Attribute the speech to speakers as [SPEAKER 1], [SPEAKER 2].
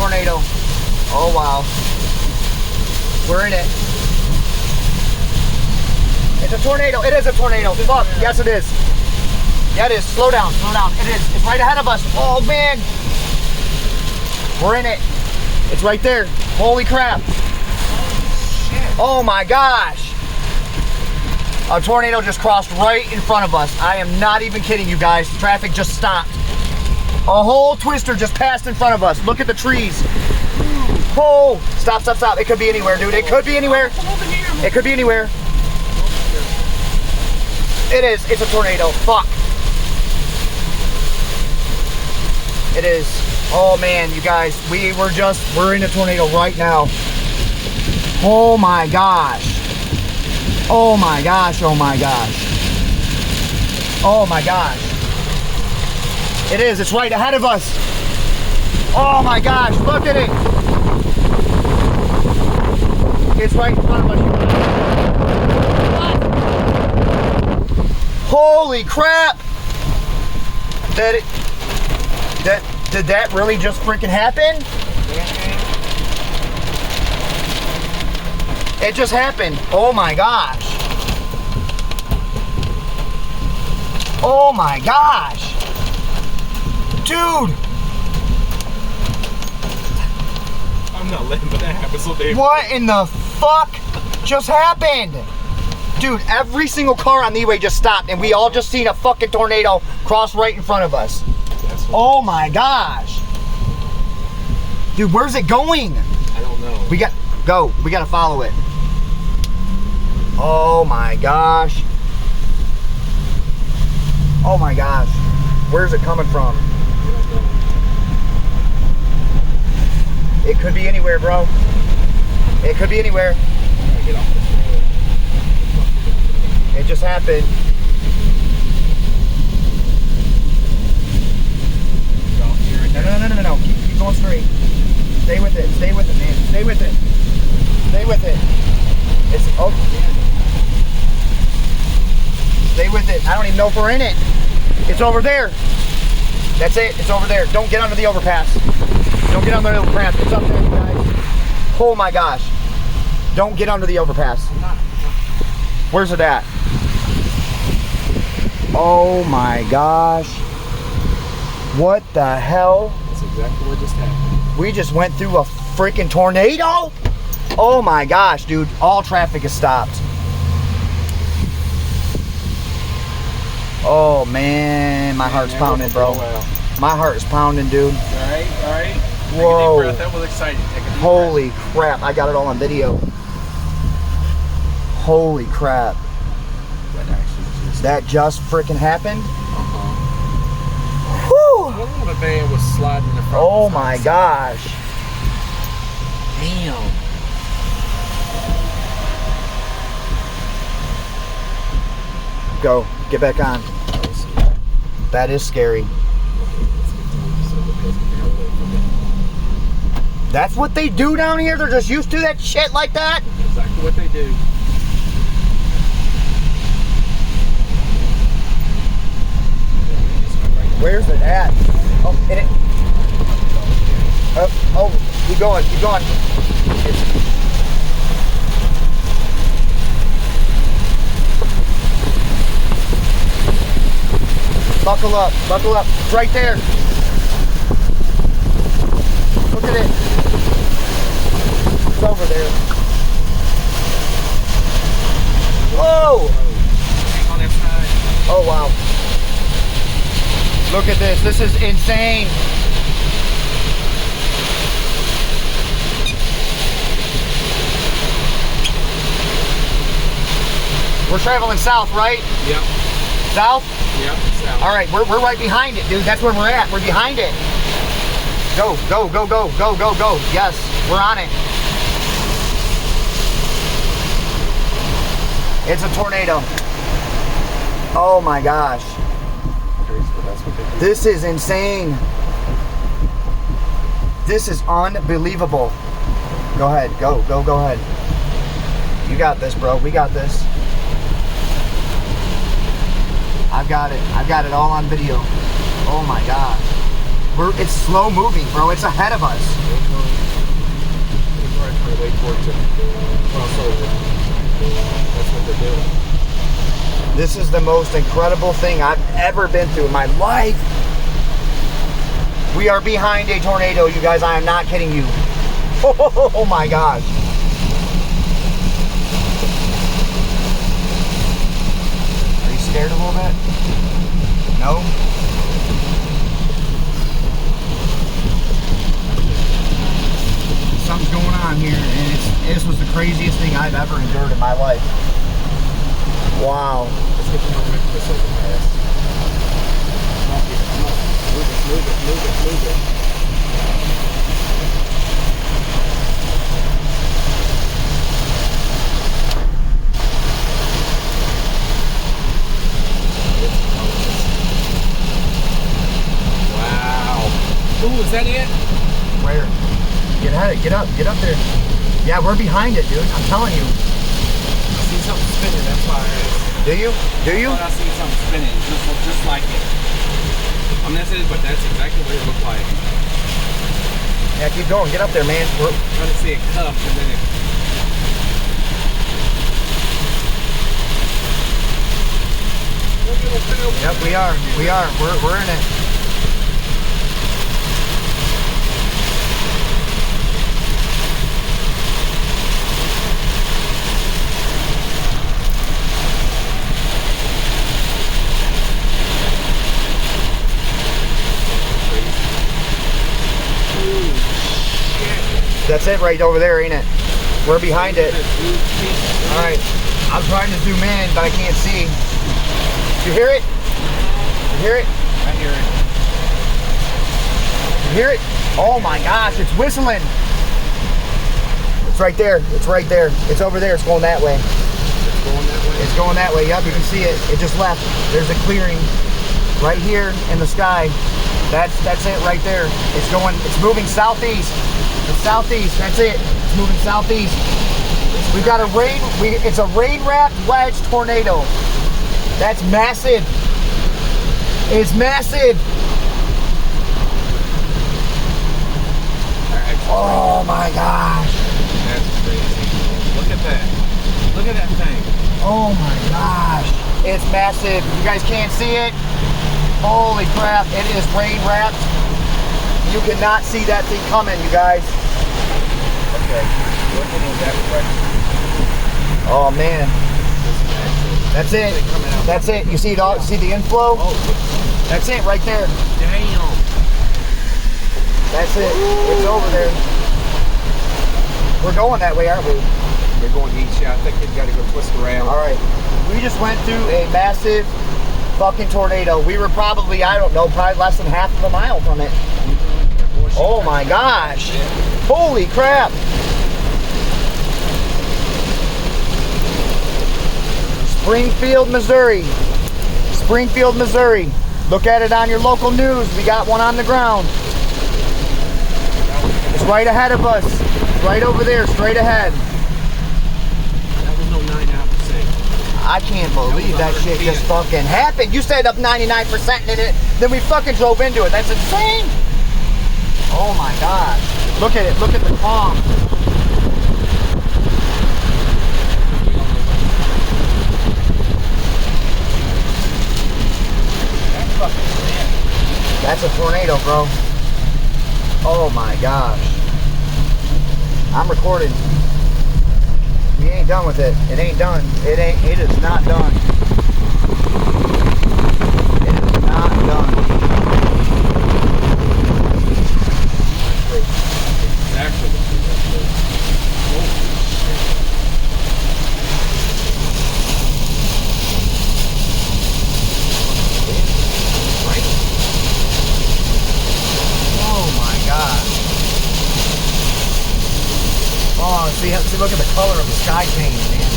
[SPEAKER 1] tornado. Oh, wow. We're in it. It's a tornado. It is a tornado. Fuck. Yes, it is. Yeah, it is. Slow down. Slow down. It is. It's right ahead of us. Oh, man. We're in it. It's right there. Holy crap. Oh, my gosh. A tornado just crossed right in front of us. I am not even kidding you guys. Traffic just stopped. A whole twister just passed in front of us. Look at the trees. Oh, stop, stop, stop. It could be anywhere, dude. It could be anywhere. It could be anywhere. It is. It's a tornado. Fuck. It is. Oh, man, you guys. We're in a tornado right now. Oh, my gosh. Oh, my gosh. Oh, my gosh. Oh, my gosh. It is. It's right ahead of us. Oh, my gosh. Look at it. It's right in front of us. Holy crap! Did that really just freaking happen? It just happened. Oh my gosh. Oh my gosh. Dude.
[SPEAKER 2] I'm not letting that happen, so Dave.
[SPEAKER 1] What in the fuck just happened? Dude, every single car on the E-way just stopped and we all just seen a fucking tornado cross right in front of us. Oh my gosh. Dude, where's it going?
[SPEAKER 2] I don't know.
[SPEAKER 1] We gotta follow it. Oh my gosh. Oh my gosh. Where's it coming from? It could be anywhere, bro. It could be anywhere. It just happened. No. Keep going straight. Stay with it. Stay with it, man. Stay with it. Stay with it. It's Stay with it. I don't even know if we're in it. It's over there. That's it. It's over there. Don't get under the overpass. Don't get under the overpass. It's up there, guys. Oh my gosh. Don't get under the overpass. Where's it at? Oh my gosh. What the hell?
[SPEAKER 2] That's exactly what just happened.
[SPEAKER 1] We just went through a freaking tornado? Oh my gosh, dude. All traffic is stopped. Oh man, my heart's pounding, bro. My heart is pounding, dude.
[SPEAKER 2] All right.
[SPEAKER 1] Whoa.
[SPEAKER 2] Take a deep breath. That was exciting. Take a deep
[SPEAKER 1] Holy crap, I got it all on video. Holy crap. That just freaking happened? Whew.
[SPEAKER 2] One little van was sliding in front.
[SPEAKER 1] Oh my gosh.
[SPEAKER 2] Damn.
[SPEAKER 1] Go, get back on. That is scary. That's what they do down here? They're just used to that shit like that?
[SPEAKER 2] Exactly what they do.
[SPEAKER 1] Where's it at? Oh, in it. Oh, keep going, keep going. Buckle up, buckle up. It's right there. Look at it. It's over there. Whoa!
[SPEAKER 2] Hang on that side.
[SPEAKER 1] Oh, wow. Look at this. This is insane. We're traveling south, right?
[SPEAKER 2] Yep.
[SPEAKER 1] South?
[SPEAKER 2] Yep. South.
[SPEAKER 1] All right, we're right behind it, dude. That's where we're at. We're behind it. Go, go, go, go, go, go, go. Yes, we're on it. It's a tornado. Oh my gosh. This is insane. This is unbelievable. Go ahead, go ahead. You got this, bro. We got this. I've got it all on video. Oh my gosh. It's slow moving, bro. It's ahead of us.
[SPEAKER 2] wait for it to cross over. That's what they're doing.
[SPEAKER 1] This is the most incredible thing I've ever been through in my life. We are behind a tornado, you guys. I am not kidding you. Oh my gosh. Are you scared a little bit? No? Something's going on here, and this was the craziest thing I've ever endured in my life. Wow.
[SPEAKER 2] Let's get the momentum this over my ass. Move it. Wow. Ooh, is that it?
[SPEAKER 1] Where? Get at it. Get up there. Yeah, we're behind it, dude. I'm telling you.
[SPEAKER 2] I see something spinning, that's why I asked.
[SPEAKER 1] Do you? Do you?
[SPEAKER 2] I thought I seen something spinning, just like it. I'm not saying, but that's exactly what it looked like.
[SPEAKER 1] Yeah, keep going. Get up there, man. We're
[SPEAKER 2] trying to see it cuff and then it.
[SPEAKER 1] Yep, we are. We're in it. That's it right over there, ain't it? We're behind it. All right. I'm trying to zoom in, but I can't see. You hear it? You hear it?
[SPEAKER 2] I hear it.
[SPEAKER 1] You hear it? Oh my gosh, it's whistling. It's right there. It's right there. It's over there. It's going that way.
[SPEAKER 2] It's going that way?
[SPEAKER 1] It's going that way. Yep, you can see it. It just left. There's a clearing right here in the sky. That's it right there. It's moving southeast. It's southeast. That's it. It's moving southeast. We got it's a rain-wrapped wedge tornado. That's massive. It's massive. Oh my gosh.
[SPEAKER 2] That's crazy. Look at that. Look at that thing.
[SPEAKER 1] Oh my gosh. It's massive. You guys can't see it. Holy crap. It is rain-wrapped. You cannot see that thing coming, you guys.
[SPEAKER 2] Okay. Looking in that direction.
[SPEAKER 1] Oh man. That's it. That's it. You see it all? See the inflow?
[SPEAKER 2] Oh.
[SPEAKER 1] That's it right there.
[SPEAKER 2] Damn.
[SPEAKER 1] That's it. It's over there. We're going that way, aren't we?
[SPEAKER 2] We're going east. Yeah, I think we've got to go twist around.
[SPEAKER 1] All right. We just went through a massive fucking tornado. We were probably, I don't know, probably less than half of a mile from it. Oh my gosh. Holy crap. Springfield, Missouri. Springfield, Missouri. Look at it on your local news. We got one on the ground. It's right ahead of us. Right over there, straight ahead.
[SPEAKER 2] That was no 99%.
[SPEAKER 1] I can't believe that shit just fucking happened. You said up 99% in it, then we fucking drove into it. That's insane. Oh my gosh. Look at it. Look at the calm. That's a tornado, bro. Oh my gosh. I'm recording. We ain't done with it. It ain't done. It is not done. It is not done.
[SPEAKER 2] Exactly.
[SPEAKER 1] Oh, see, look at the color of the sky change, man.